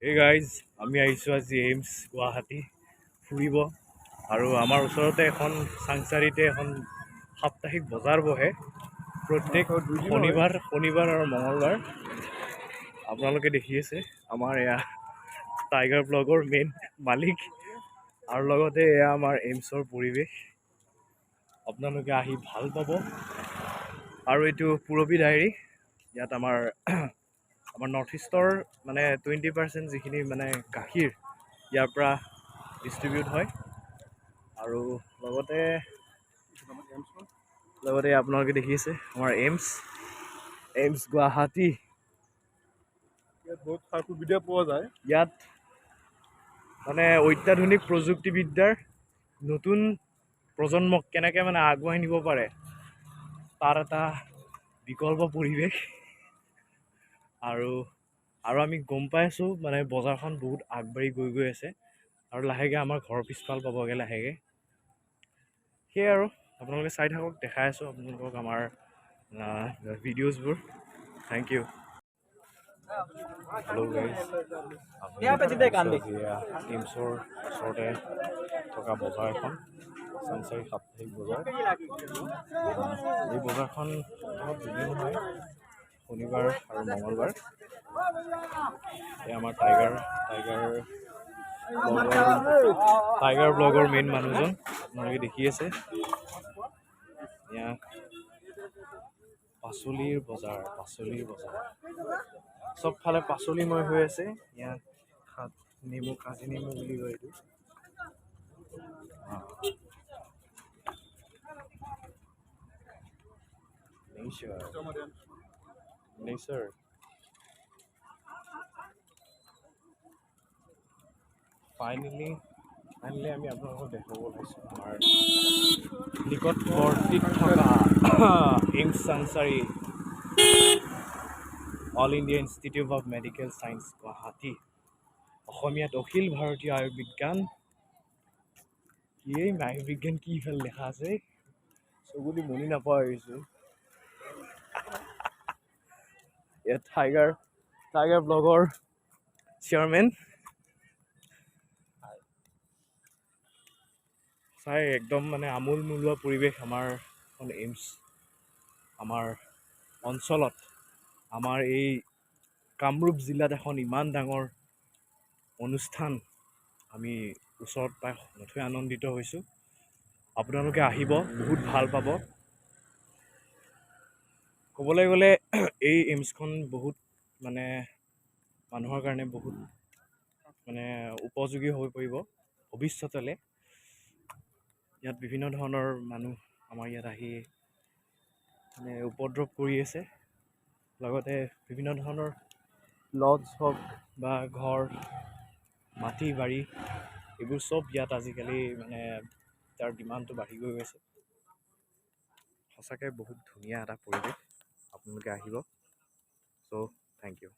Hey guys, আমি আহিছোঁ আজি এইমছ গুৱাহাটী ফুৰিব আৰু আমাৰ ওচৰতে এখন চাংচাৰিতে এখন সাপ্তাহিক বজাৰ বহে প্ৰত্যেক শনিবাৰ আৰু মঙলবাৰ। আপোনালোকে দেখি আছে আমাৰ এয়া টাইগাৰ ব্লগৰ মেইন মালিক আৰু লগতে এয়া আমাৰ এইমছৰ পৰিৱেশ। আপোনালোকে আহি ভাল পাব আৰু এইটো পুৰবী ডায়েৰী। ইয়াত আমাৰ নৰ্থ ইষ্টৰ মানে 20% যিখিনি মানে গাখীৰ ইয়াৰ পৰা ডিষ্ট্ৰিবিউট হয় আৰু লগতে আপোনালোকে দেখি আছে আমাৰ এইমছ গুৱাহাটী। ইয়াত বহুত সা সুবিধা পোৱা যায়। ইয়াত মানে অত্যাধুনিক প্ৰযুক্তিবিদ্যাৰ নতুন প্ৰজন্মক কেনেকৈ মানে আগুৱাই নিব পাৰে তাৰ এটা বিকল্প পৰিৱেশ আৰু আমি গম পাই আছোঁ মানে বজাৰখন বহুত আগবাঢ়ি গৈ আছে আৰু লাহেকৈ আমাৰ ঘৰৰ পিছফাল পাবগৈ লাহেকৈ। সেয়াই আৰু আপোনালোকে চাই থাকক, দেখাই আছোঁ আপোনালোকক আমাৰ ভিডিঅ'জবোৰ। Thank you. হেল্ল' গাইজ, এইমছৰ ওচৰতে থকা বজাৰ এখন চাংচাৰি সাপ্তাহিক বজাৰ। এই বজাৰখন অলপ দুদিন হয়, শনিবাৰ আৰু মঙলবাৰ। এই আমাৰ টাইগাৰ ব্লগৰ মেইন মানুহজন আপোনালোকে দেখি আছে। এয়া পাচলিৰ বজাৰ চবফালে পাচলিময় হৈ আছে। ইয়াত কাজি নেমু বুলি কয় এইটো। নেচাৰ ফাইনেলি আমি আপোনালোকক দেখাব ওলাইছোঁ আমাৰ নিকটৱৰ্তীত থকা AIIMS Changsari all India institute of medical science Guwahati, অসমীয়াত অখিল ভাৰতীয় আয়ুৰ্বিজ্ঞান। আয়ুৰ্বিজ্ঞান কি ইফালে লেখা আছে, চকুদি মনি নাপোৱা হৈছোঁ। ইয়াত টাইগাৰ ব্লগৰ চেয়াৰমেন চাই একদম মানে আমোলমোলোৱা পৰিৱেশ আমাৰ এইমছ আমাৰ অঞ্চলত, আমাৰ এই কামৰূপ জিলাত এখন ইমান ডাঙৰ অনুষ্ঠান আমি ওচৰত পাই নথৈ আনন্দিত হৈছোঁ। আপোনালোকে আহিব, বহুত ভাল পাব। ক'বলৈ গ'লে এই এইমছখন বহুত মানে মানুহৰ কাৰণে বহুত মানে উপযোগী হৈ পৰিব ভৱিষ্যতলৈ। ইয়াত বিভিন্ন ধৰণৰ মানুহ আমাৰ ইয়াত আহি মানে উপদ্ৰৱ কৰি আছে, লগতে বিভিন্ন ধৰণৰ লজ হওক বা ঘৰ মাটি বাৰী এইবোৰ চব ইয়াত আজিকালি মানে তাৰ ডিমাণ্ডটো বাঢ়ি গৈ গৈছে। সঁচাকৈ বহুত ধুনীয়া এটা পৰিৱেশ, আপোনালোকে আহিব। চ' থেংক ইউ।